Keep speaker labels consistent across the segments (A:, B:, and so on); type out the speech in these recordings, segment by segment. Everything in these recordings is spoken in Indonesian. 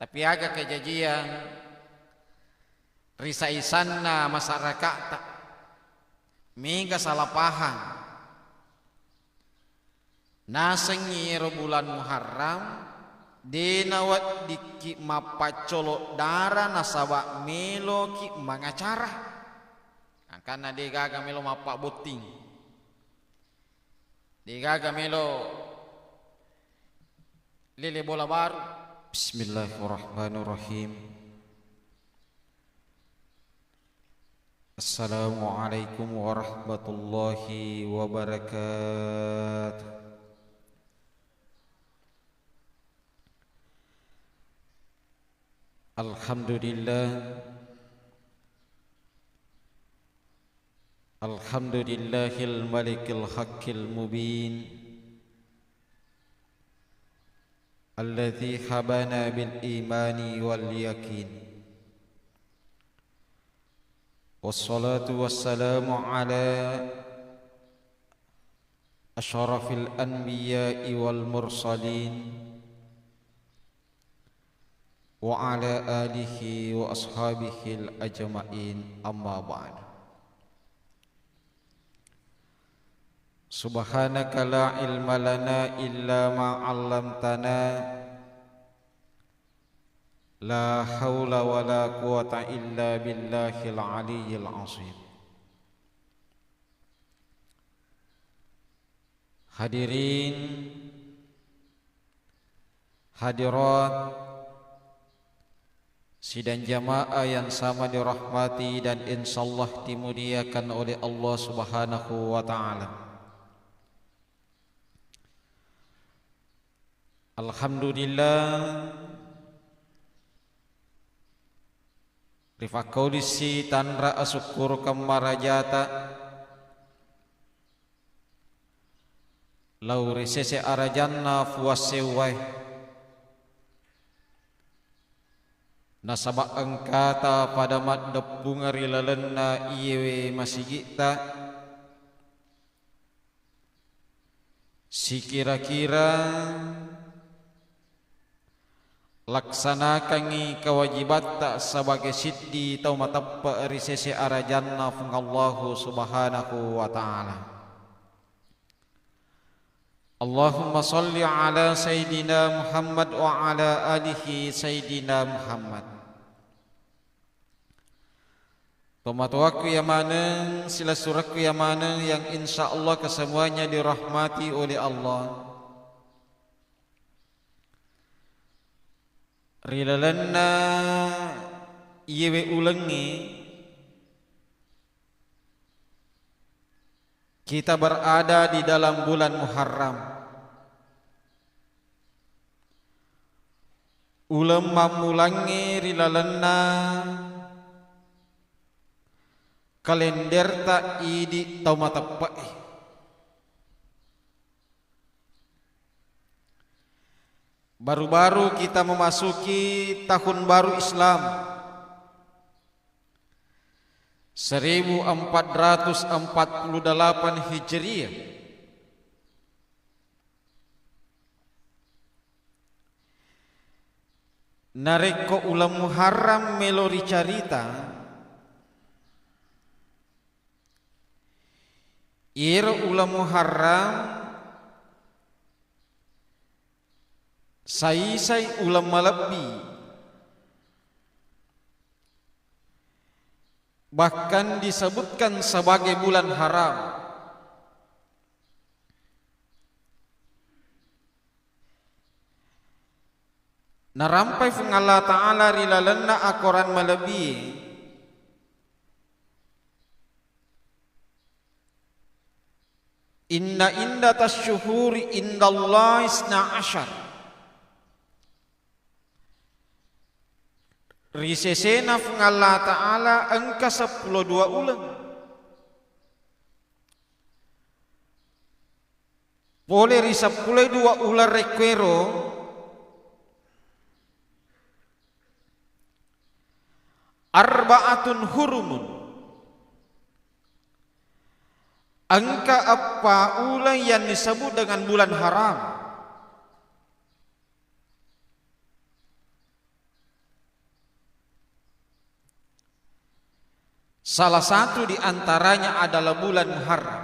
A: Tapi agak kejadian risaisanna masyarakat tak mega salah paham. Nasengir bulan Muharram denawat diki mapacolo dara nasaba melo ki mangacara. Karena dia gaga melo mapak boting. Dia gaga melo lele bola baru. Bismillahirrahmanirrahim. Assalamualaikum warahmatullahi wabarakatuh. Alhamdulillah. Alhamdulillahil malikil haqqil mubin alladzi habana bil imani wal yakin. Wassalatu wassalamu ala asyrafil anbiya'i wal mursalin wa ala alihi wa ashabihi al-ajma'in, amma ba'd. Subhanaka la ilma lana illa ma 'allamtana, la haula wa la quwata illa billahil aliyyil azim. Hadirin hadirat sidang jamaah yang sama dirahmati dan insyaallah dimuliakan oleh Allah Subhanahu wa taala. Alhamdulillah, rifakaudisi tanra asyukur kamarajata lauri sese arajanna fuasewai nasaba angkata pada mat depungari lalenna iyewe masigita si kira-kira laksanakan kewajibat tak sebagai siddi tau matappa risese arajanna fungallahu subhanahu wa ta'ala. Allahumma salli ala Sayyidina Muhammad wa ala alihi Sayyidina Muhammad. Tomatuaku yang mana, sila suratku yang mana yang insya Allah kesemuanya dirahmati oleh Allah. Rilalanna iyewe ulengi kita berada di dalam bulan Muharram. Ulama mulangi rilalanna kalender ta idi tau matappai. Baru-baru kita memasuki tahun baru Islam 1448 Hijriah. Nareko ulam Muharram melori carita ira ulam Muharram sai ulam malabi, bahkan disebutkan sebagai bulan haram. Narampai fung Allah Ta'ala rilalanna akoran malabi inna indatas syuhuri indallahi isna asyar. Risesena fung Allah Ta'ala angka 12 ulang. Boleh risa 12 ular rekwero arba'atun hurumun. Angka apa ulang yang disebut dengan bulan haram? Salah satu di antaranya adalah bulan Muharram.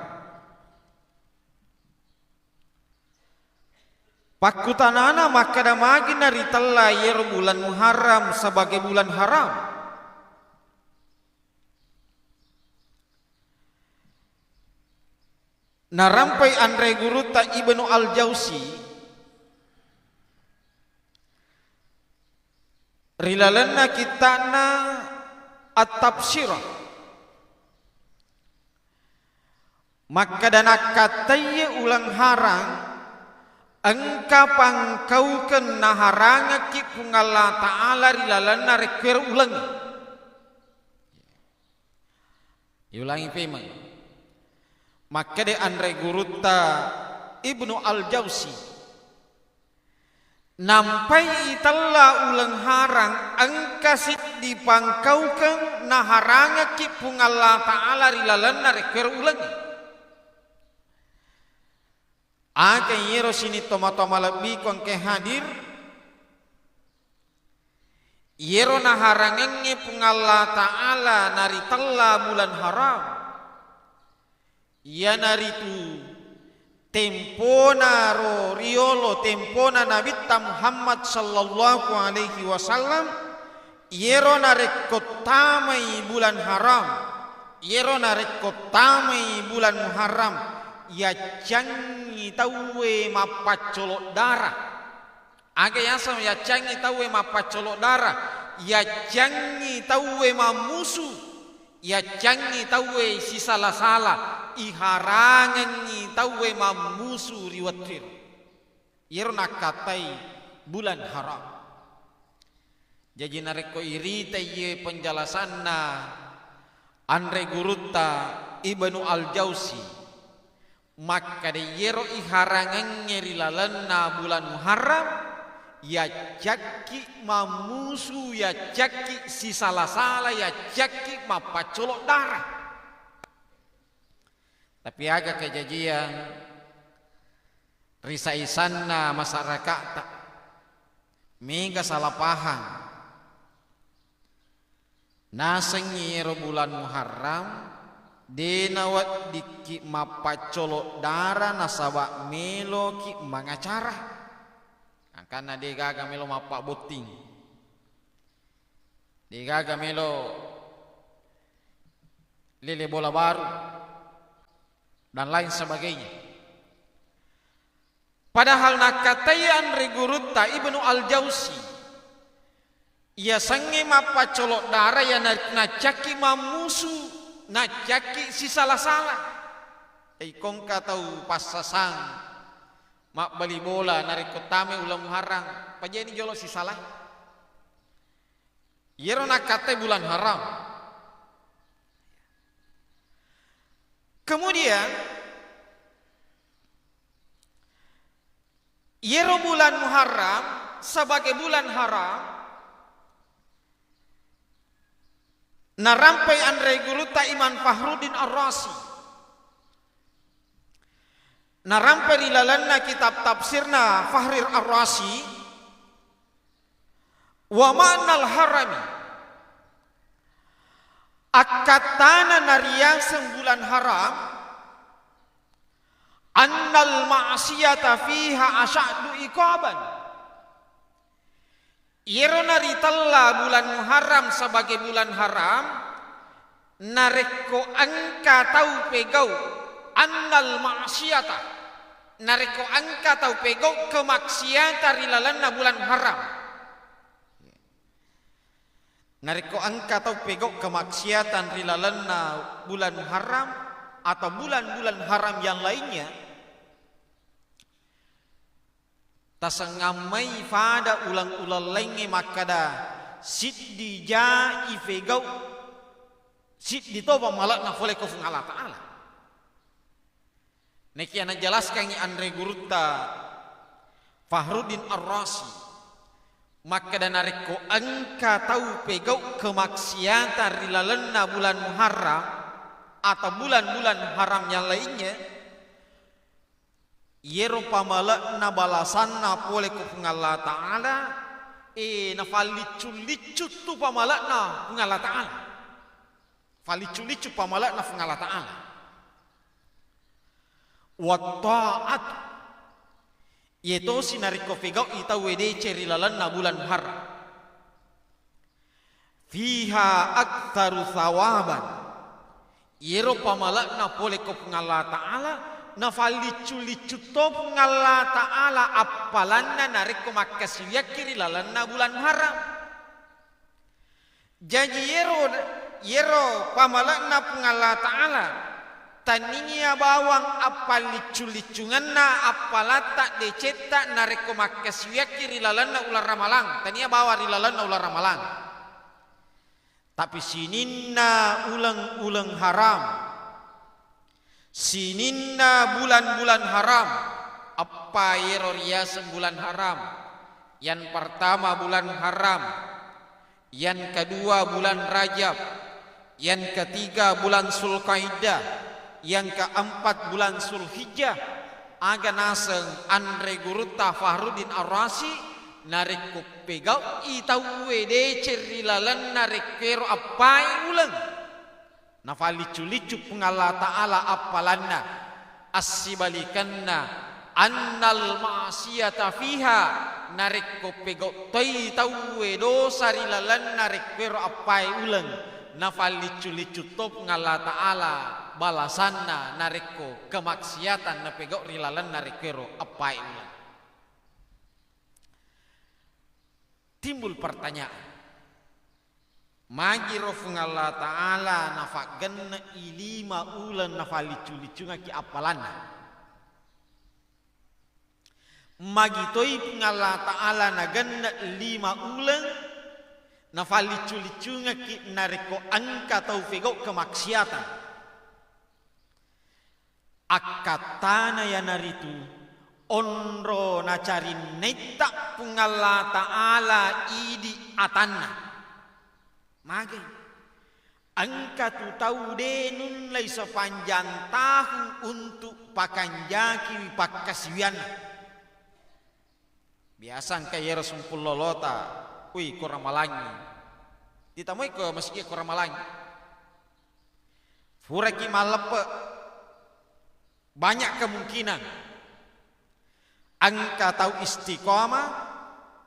A: Pakutanana maka damagi nari tella yer bulan Muharram sebagai bulan haram. Narampai Andre Guruta Ibnu Al-Jauzi rilalana kitana at-tafsirah maka dana kataya ulang harang engka pangkaukeun naharanga ki Allah Ta'ala rilalana reker ulang ulangi pemang maka de Andre Guruta Ibnu Al-Jauzi nampai italla ulang harang engka sit dipangkaukeun naharanga ki Allah Ta'ala rilalana reker ulang akan yero sini toma-toma lebih kon ke hadir yero naharangenge Allah Ta'ala nari tella bulan haram ya nari tu tempona ro riolo tempona Nabi Muhammad sallallahu alaihi wasallam yero narekotamai bulan haram yero narekotamai bulan Muharram ya cangi tawe mapacolok darah aga yasam ya cangi tawe mapacolok darah ya cangi tawe mamusu ya cangi tawe si salah-salah iharangan tawe mamusu riwatir yerna katai bulan haram jadi nareko irita ye penjelasanna Andre Guruta Ibnu Al-Jauzi maka de yero iharangannya rilalana bulan Muharram ya caki mamusu ya caki si salah-salah ya caki mapacolok darah tapi agak kejadian risaisanna masyarakat tak mega salah paham naseng yero bulan Muharram denawat diki mapacolok darah nasaba melo ki mangacara karena dia gaga melo mapak boting dia gaga melo lele bola baru dan lain sebagainya padahal nakatayan Guruta Ibnu Al-Jauzi ia sange mapacolok darah ya nacaki mamusu nak jaki si salah-salah kong katau pas sasang mak bali bola narik kotame ulang Muharram pajeni jolo si salah yero nak kate bulan haram kemudian yero bulan Muharram sebagai bulan haram narampai Andre Guruta Iman Fahruddin Ar-Razi narampai rilalana kitab tafsirna Fahrir Ar-Razi wa ma'nal harami akatana nariyang bulan haram annal ma'siyata fiha asyadu iqaban yero naritalla bulan Muharram sebagai bulan haram nareko angka tau pegau annal ma'siyata nareko angka tau pegau kemaksiatan rilalana bulan haram nareko angka tau pegau kemaksiatan rilalana bulan haram atau bulan-bulan haram yang lainnya tasangamai pada ulang-ulang lainnya makada siddi jai fegau siddi toba malakna foleh kufung Allah Ta'ala neki ana jelaskan Andre Guruta Fahruddin Ar-Razi maka dan nareko angka tahu pegau kemaksiatan rilalana bulan Muharram atau bulan-bulan haram yang lainnya yero pamalakna balasanna pole ku Allah Ta'ala na falicu-licu tu pamalakna Allah Ta'ala falicu-licu pamalak na Allah Ta'ala. Wa ta'at yaitu sinariko figau ita wede cerilalan na bulan Muharram. Fiha aktsaru thawaban yero pamalak na pole ko Allah Ta'ala na falicu-licu to Allah Ta'ala apalanna nariko makasiyak kirilalan na bulan Muharram. Jadi yero pamalak na Allah Ta'ala taninya bawang apa licu-licungan na apa latak decetak nareko makasiyak kirilalan na ular ramalang. Taninya bawa rilalan na ular ramalang. Tapi sininna ulang-ulang haram. Sininna bulan-bulan haram. Apa yero riasan bulan haram? Yang pertama bulan haram. Yang kedua bulan Rajab. Yang ketiga bulan Zulkaidah. Yang keempat bulan Zulhijjah. Aga naseng Andre Gurutta Fahrudin Ar-Razi narik pegau itau wede cerilalan narik kero apai ulang nafalicu-licu pengala Ta'ala apalanna asibalikanna annal ma'siyata fiha narik pegau toi tau wedo sarilalan narik kero apai ulang nafalicu-licu to pengala Ta'ala balasanna nariko kemaksiatan na pegau rilalan narik kero apai ulang. Timbul pertanyaan, magiro Allah Ta'ala nafaganna ilima ulan nafalicu-licu ngaki apalana magitoi Allah Ta'ala naganna 5 ulan nafalicu-licu ngaki nariko angka taufego kemaksiatan akatana ya naritu onro na cari neta pungalla Ta'ala idi atanna mage angka tu tahu denun lai sepanjang tahun untuk pakanjaki wipakasiwian biasa angka yero sumpul lolota ui koramalangi ditamui ke meski koramalangi furaki malepe banyak kemungkinan angka tahu istiqomah,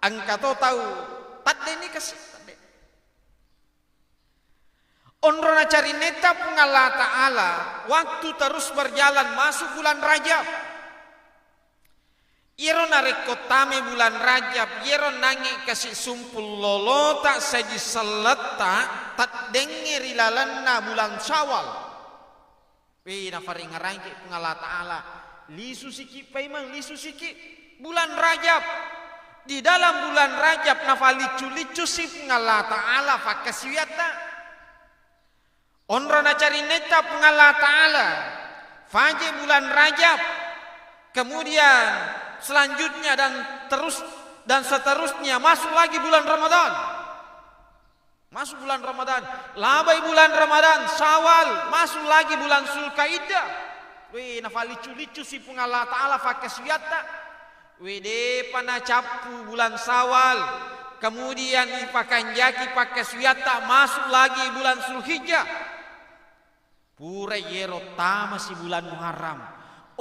A: angka tahu tadde ini kasih tadde. Onrona cari neta pun Allah Ta'ala waktu terus berjalan masuk bulan Rajab. Iro narekotame bulan Rajab, iro nangi kasih sumpul lolota saji seleta tak dengeri lalanna bulan Syawal. Pina faringarangi pun Allah Ta'ala. Lisu siki paimang lisu siki bulan Rajab di dalam bulan Rajab nafalicu-licu si Allah Ta'ala fakasiwiata onrona cari neta Allah Ta'ala faje bulan Rajab kemudian selanjutnya dan seterusnya masuk lagi bulan Ramadan labai bulan Ramadan Syawal masuk lagi bulan Zulkaidah. Weh nafalicu-licu si Allah Ta'ala fakaswiata. Wede pana capu bulan Syawal. Kemudian ipakanjaki pakaswiata masuk lagi bulan Zulhijjah. Pura yero tama si bulan Muharram.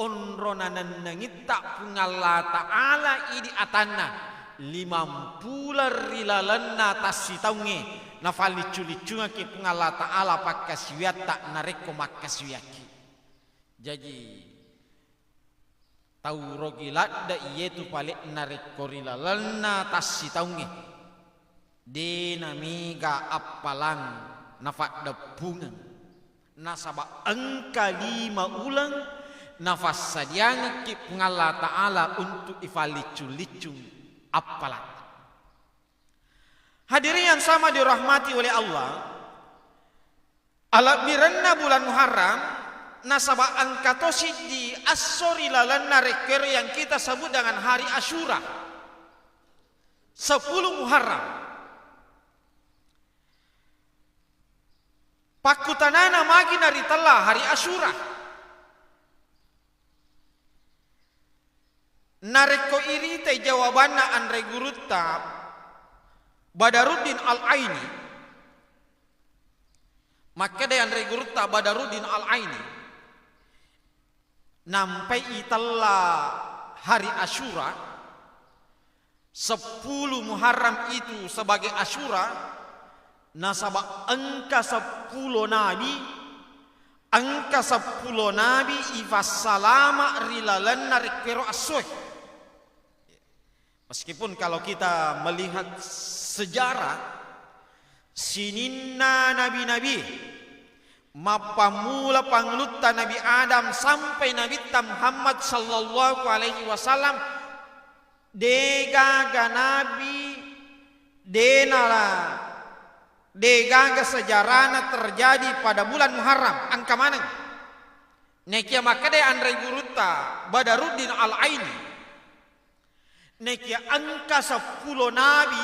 A: Onrona nanangita Allah Ta'ala idi atanna 50 rilalanna tasitaunge nafalicu-licu ngaki Allah Ta'ala pakaswiata nareko makaswiaki. Jadi tahu rogilat da ietu palik narik korilalalna tas si taunge dinamiga apalan nafak depungan nasaba angka 5 ulang nafas sadiang ki Allah Ta'ala untuk ifalicu-licu apalan. Hadirin yang sama dirahmati oleh Allah, ala biranna bulan Muharram nasaba angkatosi di asori lalanna reker yang kita sebut dengan hari Asyura 10 Muharram pakutanana magi nari telah hari Asyura nareko irite jawabanna Andre Gurutta Badaruddin Al-Aini maka dia Andre Gurutta Badaruddin Al-Aini nampai italla hari Asyura 10 Muharram itu sebagai Asyura nasabah angka 10 nabi ifas salama rilalan narik pero asoy. Meskipun kalau kita melihat sejarah sininna nabi-nabi mapamula panglutta Nabi Adam sampai Nabi Muhammad sallallahu alaihi wasallam degaga nabi degaga sejarahna terjadi pada bulan Muharram angka mana? Nekia maka de Andre Gurutta Badaruddin Al-Aini nekia angka 10 nabi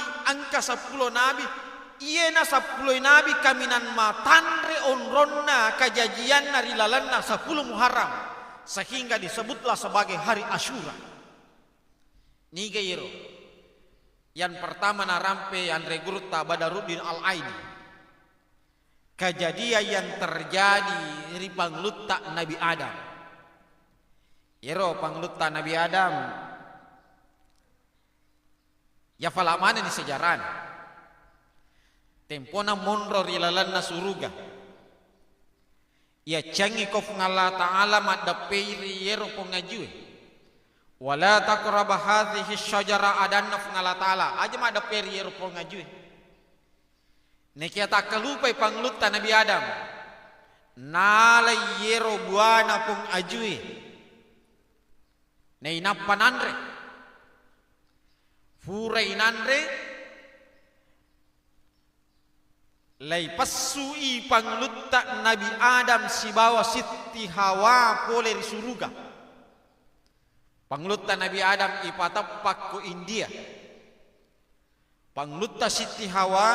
A: iena 10 nabi kaminan matanre onronna kajajian narilalanna 10 Muharram sehingga disebutlah sebagai hari Asyura. Niga iro yang pertama narampe Andre Gurutta Badaruddin Al-Aini kejadian yang terjadi di panglutta Nabi Adam. Iro panglutta Nabi Adam ya fala mana ni sejarah tempona monro rilalanna suruga ya cangi kof ngalla ta'ala madapeiri yero pongajue wala taqraba hadhihi syajara adanna ngalla ta'ala aja madapeiri yero pongajue nekia takalupai panglutta Nabi Adam nala yero buana pong ajue nei nappanandre Furai nandre lay pasui panglutta Nabi Adam si bawa Siti Hawa pole di suruga. Panglutta Nabi Adam ipatapak ko India. Panglutta Siti Hawa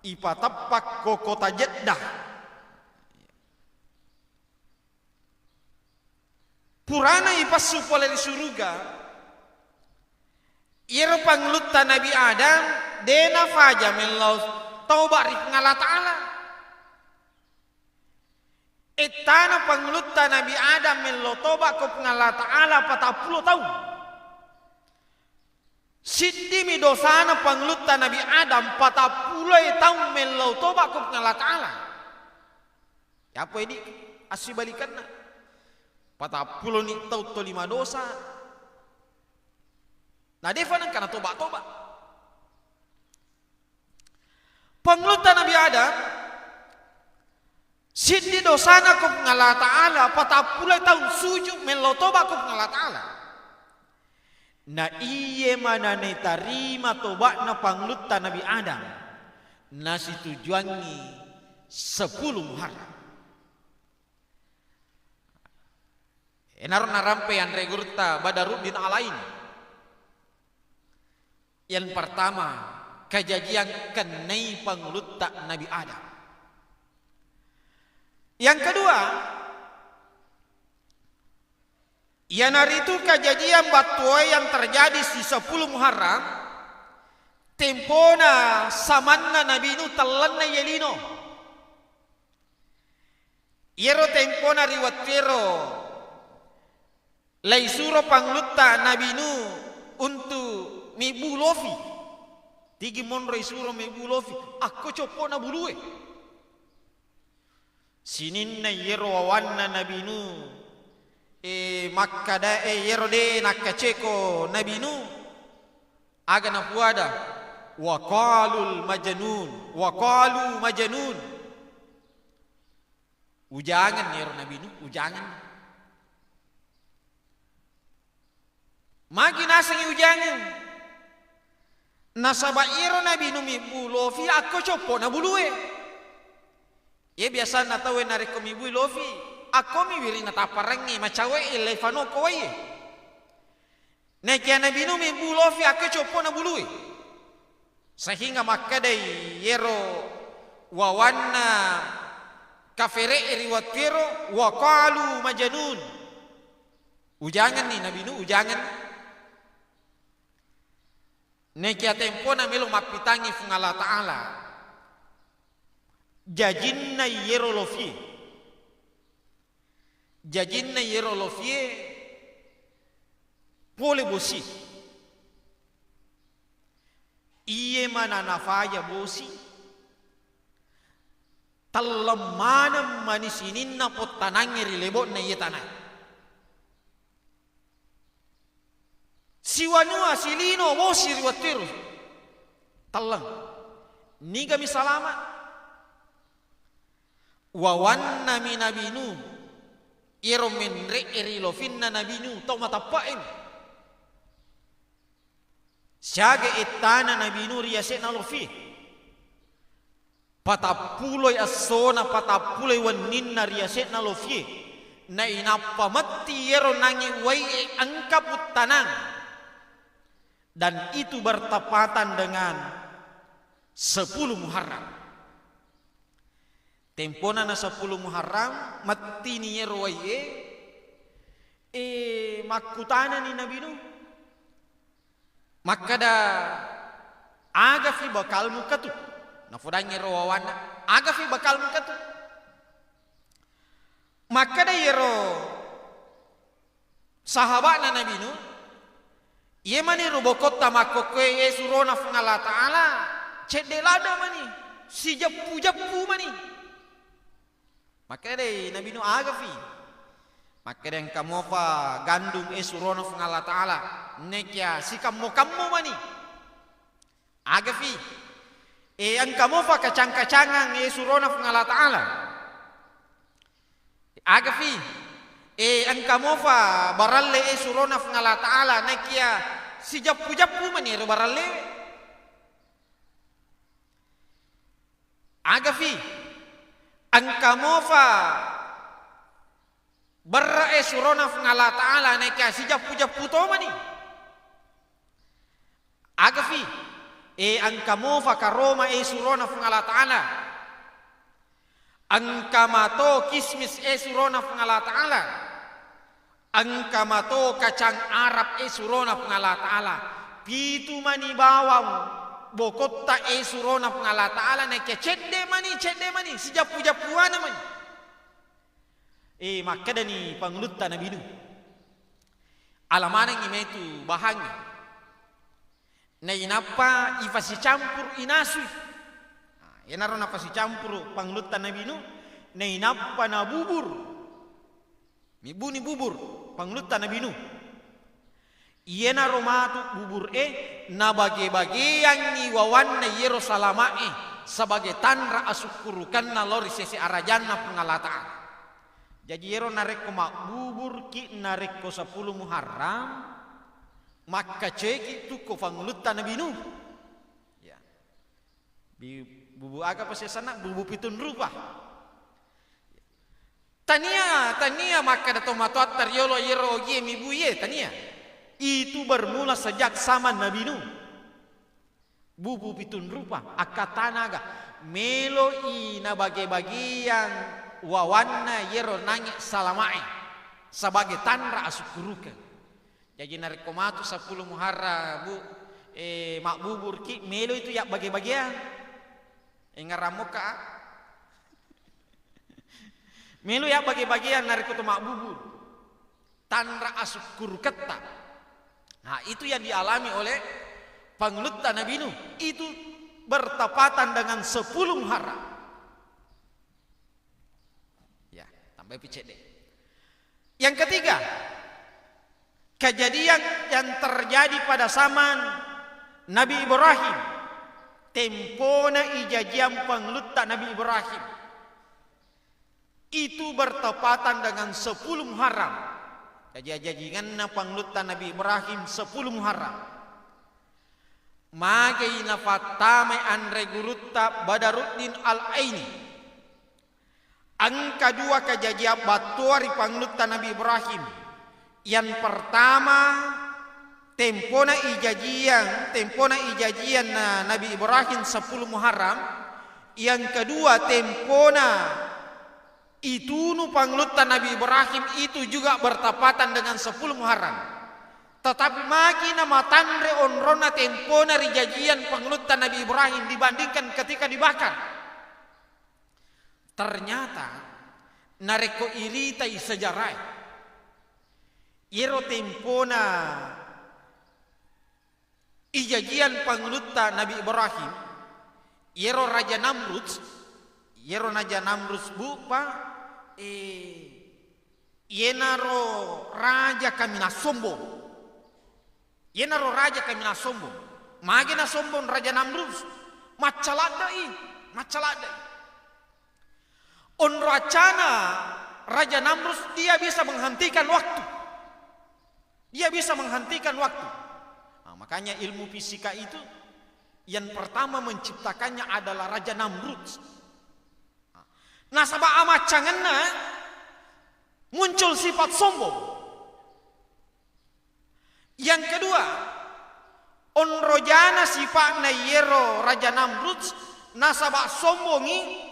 A: ipatapak ko kota Jeddah. Purana ipasu pole di suruga. Iro panglutta Nabi Adam dena faja mellau taubat ri ngala ta'ala. Etana panglutta Nabi Adam mellau taubat ko ngala ta'ala 40 tahun. Siddi mi dosana panglutta Nabi Adam 40 tahun mellau taubat ko ngala ta'ala. Ya apa ini asli balikan 40 ni tau to 5 dosa. Nah defa nang kana toba-toba. Panglutta Nabi Adam siddi dosana ko ngala ta'ala 40 tahun sujud melo toba ko ngala ta'ala. Na iye mana ne tarima toba na panglutta Nabi Adam. Na situjuangi 10 Muharram. Enar narampe Andre Gurutta Badaruddin Al-Aini. Yang pertama, kejadian kenai panglutta Nabi Adam. Yang kedua, yanar itu kejadian batuai yang terjadi di 10 Muharram. Tempona samanna Nabi Nuh telanna yelino. Yero tempona riwatero. Laisuro panglutta Nabi Nuh untuk Mibu Lofi tigi monro isuro Mibu Lofi aku copo na bulue sinin na yero wawanna Nabi Nuh makkada yero de nakaceko Nabi Nuh aga na puada wa qalu majnun ujangan yero Nabi Nuh ujangan magi nasangi ujangan nasaba iro Nabi Nuh Mibu Lofi aku copo na bulue. Ye biasa na tawe na reko Mibu Lofi aku mi wiri na taparangi macawe ile fano ko ye. Nekia Nabi Nuh Mibu Lofi aku copo na bulue. Sehingga maka dai yero wawanna kafere riwatiro wa qalu majnun. Ujangan nih Nabi Nuh ujangan. Nekia tempona melo mapitangi fungala ta'ala jajinna yerolofie. Jajinna yerolofie pole bosi. Iye mana nafaya bosi. Talamana manisinin na potanang rilebo na iye tanay. Siwanua silino bosi riwatiru. Talang. Ni kami salamat. Wawanna minabinu. Iro menre erilofin na nabinu. Tau matapain. Siaga itana nabinu riyasek na lofi. Patapuloy asona patapuloy wanin na riyasek na lofi. Na inapamati iro nangi way angkaput tanang. Dan itu bertepatan dengan 10 Muharram. Tempona na 10 Muharram mati ni yerwaye makutana ni Nabi Nuh. Maka da agafi bakal mukatu. Nafudanya rawana agafi bakal mukatu. Maka da yero sahabat na Nabi Nuh ye mani rubokot tamakokwe yesurona fungala ta'ala cedelada mani si japu mani. Maka deh Nabi Nuh agafi. Maka deh kamu apa gandum esurona fungala ta'ala nekya si kamu mani agafi. Ang kamu apa kacang-kacangan esurona fungala ta'ala agafi. Ang kamu apa baralle esurona fungala ta'ala nekya si japu mani ro baralle agafi. Ang kamu apa barra esurona fungala ta'ala nekya si japu to mani agafi. Ang kamu apa karoma esurona fungala ta'ala ang kamato kismis esurona fungala ta'ala ang kamato kacang Arab esurona fungala ta'ala pitu mani bawang bokotta esurona fungala ta'ala nekya cedde mani si japu-japuana mani. Maka dani panglutta Nabi Nuh alamana ngimetu bahangnya na inapa ifasi campur inasu. Enaro nafasi campur panglutta Nabi Nuh na inapa na bubur mibuni bubur panglutta Nabi Nuh. Iena romatu bubur na bage-bagean ni wawan na yero salamae sebagai tanra asukurukan na lori sesi arajan na pengalataan. Jadi yero nareko mak bubur ki nareko 10 Muharram maka ceki tu ko panglutta Nabi Nuh. Ya. Bubu aga pasti sana bubu pitun rupa. Tania maka dato matuat tariolo yero ogie mibuye tania. Itu bermula sejak zaman Nabi Nuh. Bubu pitun rupa akatanaga melo ina bagi-bagian wawanna yero nangi salamae sebagai tanra asukuruka. Jadi narekomatu 10 Muharram bu mak bubur ki melo itu ya bagi-bagian ngaramuka melo ya bagi-bagian narikotu mak bubur tanra asukuruketa. Nah itu yang dialami oleh panglutta Nabi Nuh. Itu bertepatan dengan 10 Muharram. Ya, tambah PCD. Yang ketiga, kejadian yang terjadi pada zaman Nabi Ibrahim. Tempona ijajian panglutta Nabi Ibrahim. Itu bertepatan dengan 10 Muharram. Kejadian panglutta Nabi Ibrahim 10 Muharram. Magai nafatame andre gurutta Badaruddin Al-Aini. Ang kedua kejadian batuari panglutta Nabi Ibrahim. Yang pertama tempona ijajian Nabi Ibrahim 10 Muharram. Yang kedua tempona itu nu panglutta Nabi Ibrahim itu juga bertepatan dengan 10 Muharram. Tetapi makina matandre onrona tempona rijajian panglutta Nabi Ibrahim dibandingkan ketika dibakar. ternyata nareko iritai sejarah iro tempona ijajian panglutta Nabi Ibrahim iro Raja Namrud bupa yenaro raja kami na sombong magina sombong Raja Namrud macaladai on racana Raja Namrud dia bisa menghentikan waktu. Nah, makanya ilmu fisika itu yang pertama menciptakannya adalah Raja Namrud. Nah, sabab amacanganna muncul sifat sombong. Yang kedua, on rojana sifatna yero Raja Namrud nasabak sombongi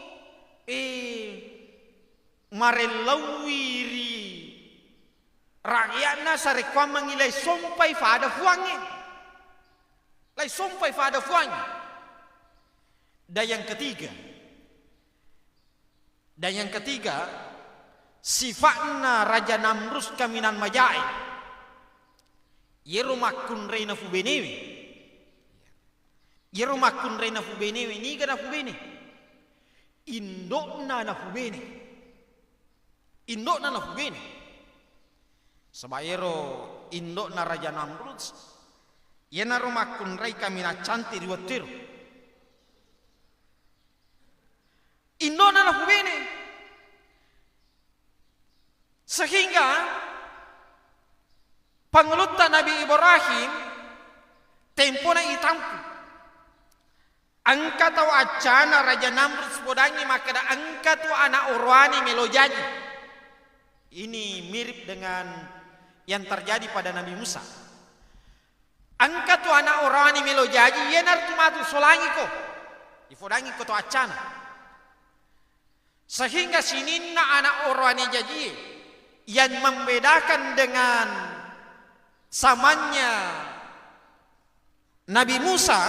A: marelawiri rakyatna sarekwa mangilai sompai fada fuangi. Dan yang ketiga, sifatna Raja Namrud kaminan majai. Yero makun reina fubenewe. Ni gana fubene. Indokna na fubene. Sabayero indokna Raja Namrud. Yena rumakun rei kamina cantik riwatiru. Indokna na fubene. Sehingga panglutta Nabi Ibrahim tempona itampu. Angkat atau acana Raja Namrud sepodangi maka da angkat tu anak urwani melojaji. Ini mirip dengan yang terjadi pada Nabi Musa. Angkat tu anak urwani melojaji yenar tu matu solangi ko. Ifodangi ko tu acana. Sehingga sininna anak urwani jaji yang membedakan dengan samanya Nabi Musa,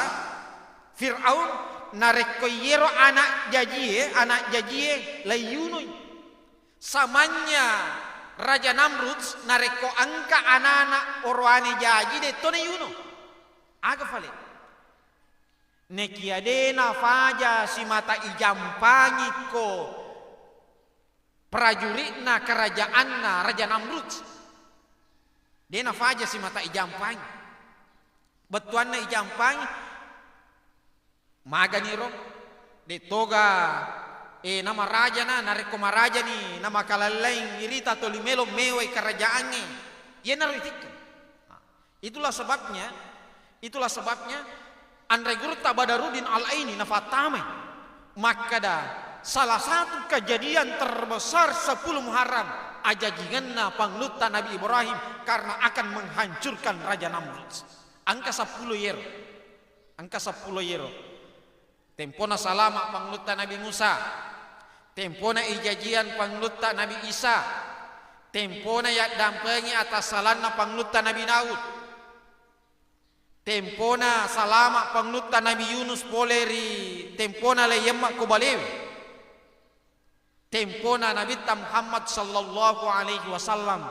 A: Fir'aun nareko yero anak jajie layunui. Samanya Raja Namrud nareko angka anak orwane jaji de tone yuno. Aga fale. Nekiadena faja si mata ijampangi ko prajuritna kerajaanna Raja Namrud. Dena faja si mata ijampangi. Betuanna ijampangi maganiro de toga nama raja nareko maraja ni nama kalalain irita tolimelo mewe kerajaannya yenar itu. Itulah sebabnya Andre Gurta Badarudin Al-Aini nafatame makada salah satu kejadian terbesar 10 Muharram ajajianna panglutta Nabi Ibrahim karena akan menghancurkan Raja Namrud. Angka 10 yero. Tempona salama panglutta Nabi Musa. Tempona ijajian panglutta Nabi Isa. Tempona yak dampengi atas salanna panglutta Nabi Daud. Tempona salama panglutta Nabi Yunus poleri. Tempona leyemma kubalewi. Tempona Nabi Muhammad sallallahu alaihi wasallam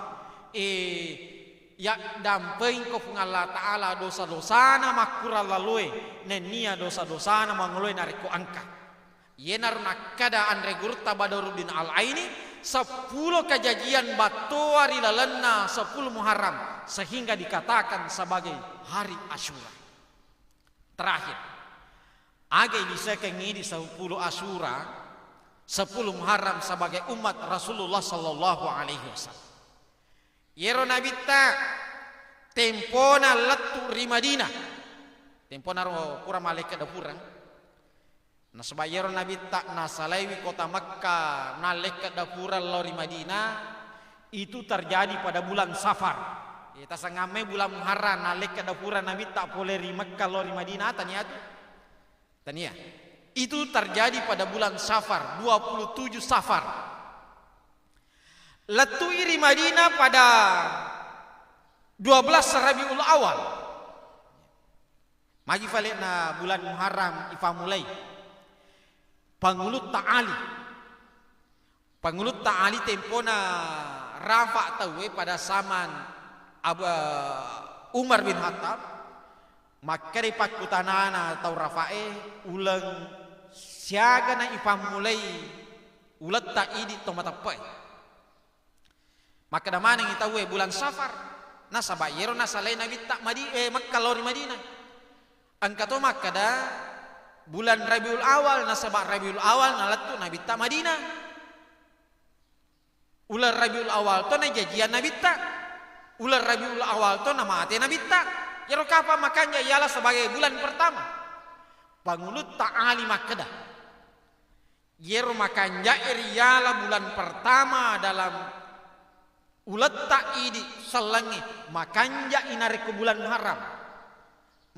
A: yak dampengi ko Allah Ta'ala dosa-dosana makura lalui nenia dosa-dosana mangoloi nariko angka yenar nakada Andre Gurta Badarudin Al-Aini 10 kejadian batuari lalenna 10 Muharram sehingga dikatakan sebagai hari Asyura. Terakhir agai disekengi di 10 Asyura 10 Muharram sebagai umat Rasulullah sallallahu alaihi wasallam. Yero nabita tempona letu rimadina. Tempona ro pura malaikat dapurang. Nah sebayero nabita nasalaiwi kota Makkah malaikat dapurang lori Madinah itu terjadi pada bulan Safar. Kita sangame bulan Muharram malaikat dapurang nabita poleri Makkah lori Madinah tania. Itu terjadi pada bulan Safar 27 Safar. Letu iri Madinah pada 12 Rabiul Awal. Magi falena bulan Muharram ifa mulai. Panglutta Ali Pangulut ta'ali tempona Rafa tahu pada zaman Abu Umar bin Khattab, maka di pakutanana atau Rafae ulang siaga na ipamulai ulat ta'idi tomatapai. Maka damana yang itawe bulan Safar nasa bayero nasa lain nabi tak Makkah lori Madinah. Angkato maka da bulan Rabiul Awal nasa Rabiul Awal nalatu nabi tak Madinah. Ular Rabiul Awal to na jajian nabi tak. Ular Rabiul Awal to na mati nabi tak. Yero kapa makanya ialah sebagai bulan pertama. Pangulut ta'ali makada. Yero makanya ialah bulan pertama dalam ulat ta'idi selangi makanya inarik ke bulan Muharram.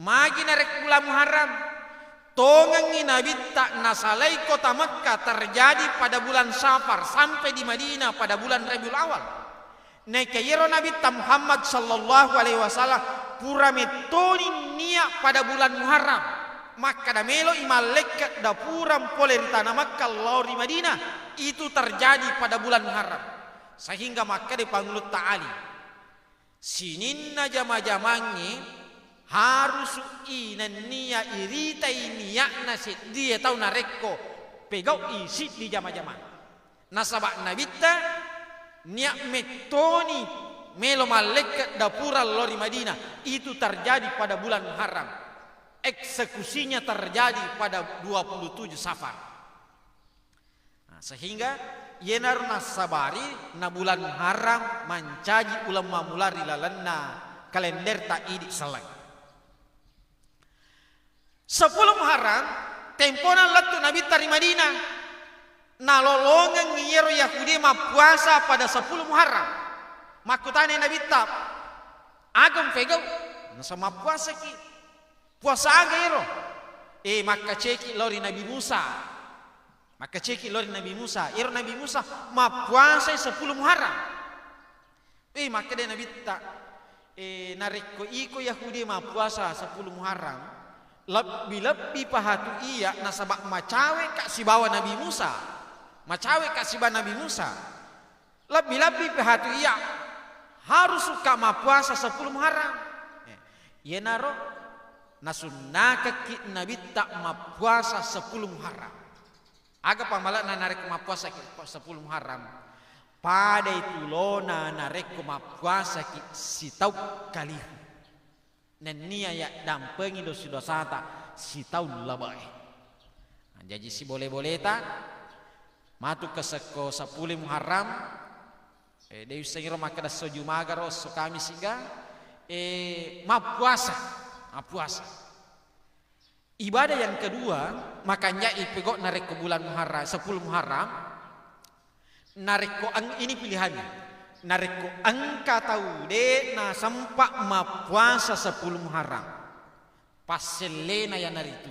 A: Magi narik bulan Muharram. Tongangi nabi tak nasalai kota Makkah terjadi pada bulan Safar sampai di Madinah pada bulan Rabiul Awal. Nekayero nabi ta Muhammad sallallahu alaihi wasallam pura metoni niat pada bulan Muharram. Maka da melo imalek da puram pole di tanah Makkah lori Madinah itu terjadi pada bulan Muharram. Sehingga maka di pangulut ta'ali sininna jama-jamangi harus inania irita niat nasit dia tahu nareko pegau isi di jama-jama nasabak nabita niat metoni melo malaikat dapura lori Madinah itu terjadi pada bulan Muharram. Eksekusinya terjadi pada 27 Safar. Nah, sehingga yenar nasabari na bulan Muharram mancaji ulama mulari lalanna kalender ta'idi selai. 10 Muharram temponan latu Nabi tari Madinah nalolongan ngiyero Yahudi ma puasa pada 10 Muharram. Makutane Nabi tab agam pegau sama puasa ki puasa agero maka ceki lori Nabi Musa. Maka ceki lori Nabi Musa, iro Nabi Musa ma puasa 10 Muharram. Maka dia Nabi tak nariko iko Yahudi ma puasa 10 Muharram. Lebih pahatu iya nasabak macawe kak si bawa Nabi Musa. Macawe kak si bawa Nabi Musa. Lebih pahatu iya harus suka ma puasa 10 Muharram. Iya naro nasunnaka ki Nabi tak ma puasa 10 Muharram. Aga pamala na narek ma puasa 10 Muharram. Pada itu lona narek ma puasa ki sitau kali. Nenia ya dampengi dosa-dosa ta si tahun labai. Nah, jadi si boleh-boleh ta matu ke seko 10 Muharram deui sengira maka da soju magaro so kami singa ma puasa. Ibadah yang kedua makanya ipego narek ke bulan Muharram 10 Muharram narek ko ini pilihannya. Nareko angka tahu de na sampak ma puasa 10 Muharram paselena ya naritu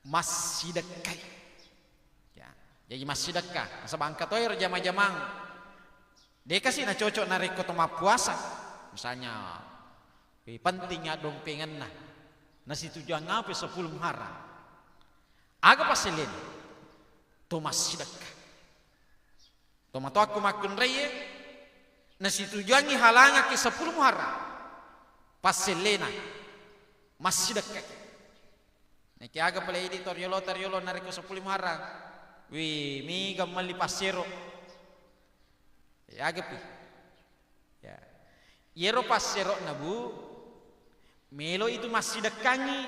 A: masih dekai ya jadi masih dekat sabang angka toir jama-jamang de kasih na cocok nareko to ma puasa misalnya pentingnya dong pengen na situ jangan apa 10 Muharram aga paselena to masih dekat to mato aku makun reye nasi tujuannya halanga ke 10 Muharram pas selena masih dekat. Neki aga pala ini toriolo narik ke 10 Muharram. Wi mi gamali pasero. Ya aga pi. Ya. Yero pasero nabu melo itu masih dekangi.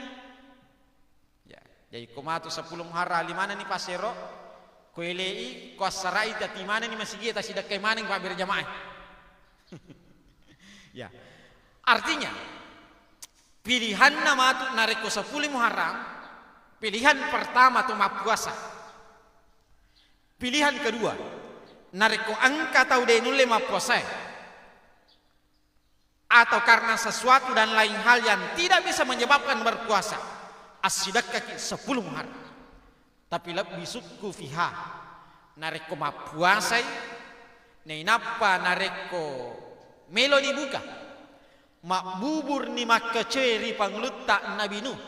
A: Ya, jadi komatu 10 Muharram di mana nih pasero? Koelei kuasarai tati mana nih masih dia tasi dekai mana nih pabir jamaah. Ya, artinya pilihan nama tu nareko 10 Muharram, pilihan pertama tu ma puasa. Pilihan kedua, nareko angka tau denule ma puasa. Atau karena sesuatu dan lain hal yang tidak bisa menyebabkan berpuasa. Asidakka 10 Muharram. Tapi lebih suku fiha nareko ma puasa. Napa nareko melo dibuka mak bubur ni mak keceri panglut tak Nabi Nuh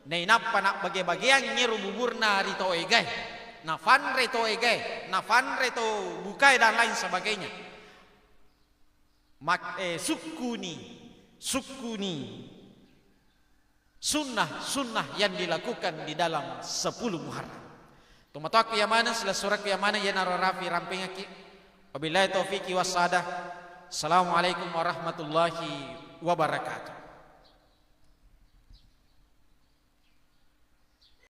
A: napa nak bagi-bagian nyeru bubur na rito egai nafan reto ege, nafan reto bukai dan lain sebagainya. Sukuni sunnah yang dilakukan di dalam 10 Muharram. Tumataku yang mana sila surat yang mana ya nararafi rampingaki. Wabillahi taufiqi wassadah. Assalamualaikum warahmatullahi wabarakatuh.